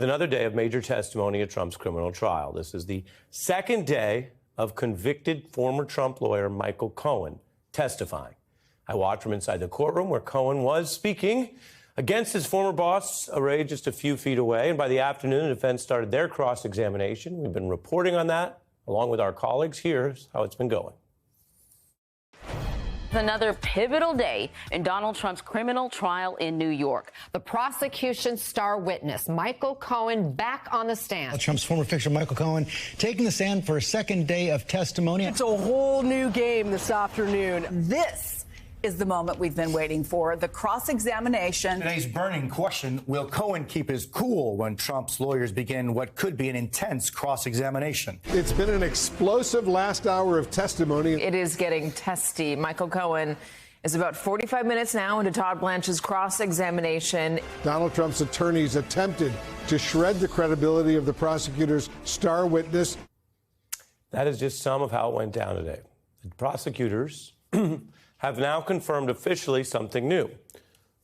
Another day of major testimony at Trump's criminal trial. This is the second day of convicted former Trump lawyer Michael Cohen testifying. I watched from inside the courtroom where Cohen was speaking against his former boss, arrayed just a few feet away. And by the afternoon, the defense started their cross-examination. We've been reporting on that along with our colleagues. Here's how it's been going. Another pivotal day in Donald Trump's criminal trial in New York. The prosecution's star witness, Michael Cohen, back on the stand. Trump's former fixer, Michael Cohen, taking the stand for a second day of testimony. It's a whole new game this afternoon. This is the moment we've been waiting for, the cross-examination. Today's burning question, will Cohen keep his cool when Trump's lawyers begin what could be an intense cross-examination? It's been an explosive last hour of testimony. It is getting testy. Michael Cohen is about 45 minutes now into Todd Blanche's cross-examination. Donald Trump's attorneys attempted to shred the credibility of the prosecutor's star witness. That is just some of how it went down today. The prosecutors have now confirmed officially something new.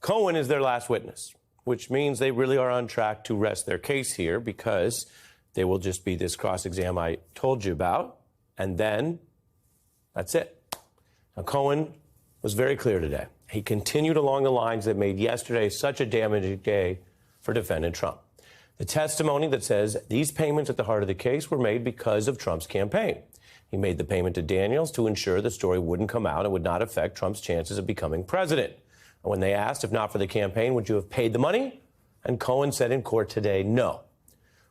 Cohen is their last witness, which means they really are on track to rest their case here because they will just be this cross-exam I told you about, and then that's it. Now, Cohen was very clear today. He continued along the lines that made yesterday such a damaging day for defendant Trump. The testimony that says these payments at the heart of the case were made because of Trump's campaign. He made the payment to Daniels to ensure the story wouldn't come out and would not affect Trump's chances of becoming president. And when they asked, if not for the campaign, would you have paid the money? And Cohen said in court today, no.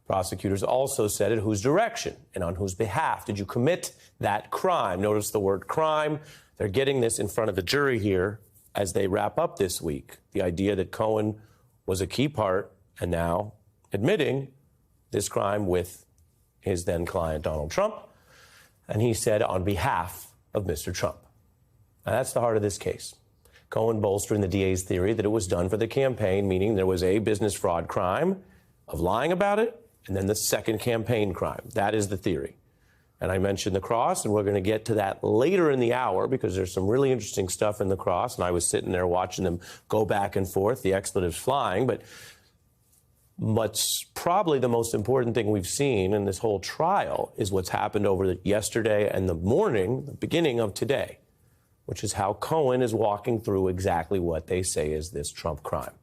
Prosecutors also said at whose direction and on whose behalf did you commit that crime? Notice the word crime. They're getting this in front of the jury here as they wrap up this week. The idea that Cohen was a key part and now admitting this crime with his then client, Donald Trump. And he said on behalf of Mr. Trump. Now, that's the heart of this case. Cohen bolstering the DA's theory that it was done for the campaign, meaning there was a business fraud crime of lying about it, and then the second campaign crime. That is the theory. And I mentioned the cross, and we're going to get to that later in the hour because there's some really interesting stuff in the cross, and I was sitting there watching them go back and forth, the expletives flying, but what's probably the most important thing we've seen in this whole trial is what's happened over yesterday and the morning, the beginning of today, which is how Cohen is walking through exactly what they say is this Trump crime.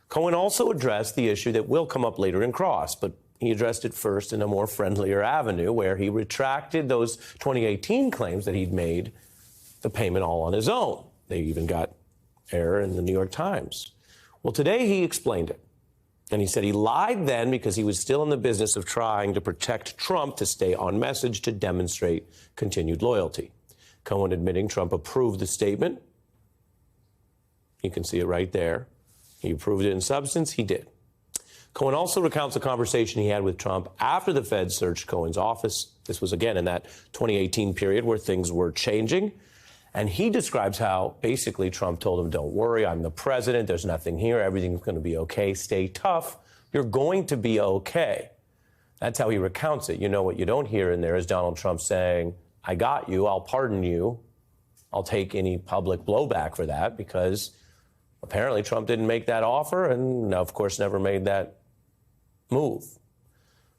Cohen also addressed the issue that will come up later in cross, but he addressed it first in a more friendlier avenue where he retracted those 2018 claims that he'd made the payment all on his own. They even got error in the New York Times. Well, today he explained it. And he said he lied then because he was still in the business of trying to protect Trump to stay on message to demonstrate continued loyalty. Cohen admitting Trump approved the statement. You can see it right there. He approved it in substance. He did. Cohen also recounts a conversation he had with Trump after the Fed searched Cohen's office. This was, again, in that 2018 period where things were changing. And he describes how basically Trump told him, don't worry, I'm the president. There's nothing here. Everything's going to be OK. Stay tough. You're going to be OK. That's how he recounts it. You know, what you don't hear in there is Donald Trump saying, I got you. I'll pardon you. I'll take any public blowback for that because apparently Trump didn't make that offer and, of course, never made that move.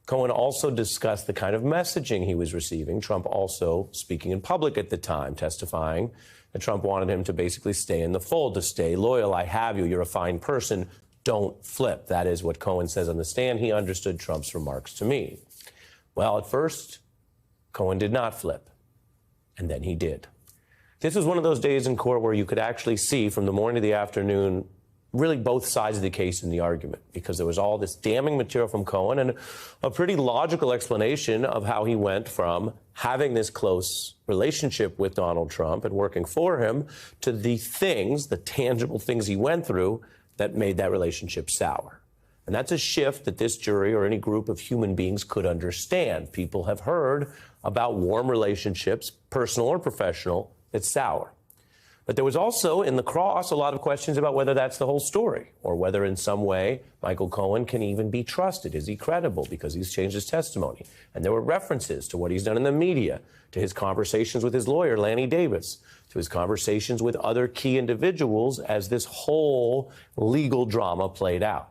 Cohen also discussed the kind of messaging he was receiving. Trump also speaking in public at the time, testifying that Trump wanted him to basically stay in the fold, to stay loyal. I have you. You're a fine person. Don't flip. That is what Cohen says on the stand. He understood Trump's remarks to mean. Well, at first, Cohen did not flip. And then he did. This was one of those days in court where you could actually see from the morning to the afternoon really both sides of the case in the argument, because there was all this damning material from Cohen and a pretty logical explanation of how he went from having this close relationship with Donald Trump and working for him to the things, the tangible things he went through that made that relationship sour. And that's a shift that this jury or any group of human beings could understand. People have heard about warm relationships, personal or professional, that's sour. But there was also, in the cross, a lot of questions about whether that's the whole story or whether in some way Michael Cohen can even be trusted. Is he credible because he's changed his testimony? And there were references to what he's done in the media, to his conversations with his lawyer, Lanny Davis, to his conversations with other key individuals as this whole legal drama played out.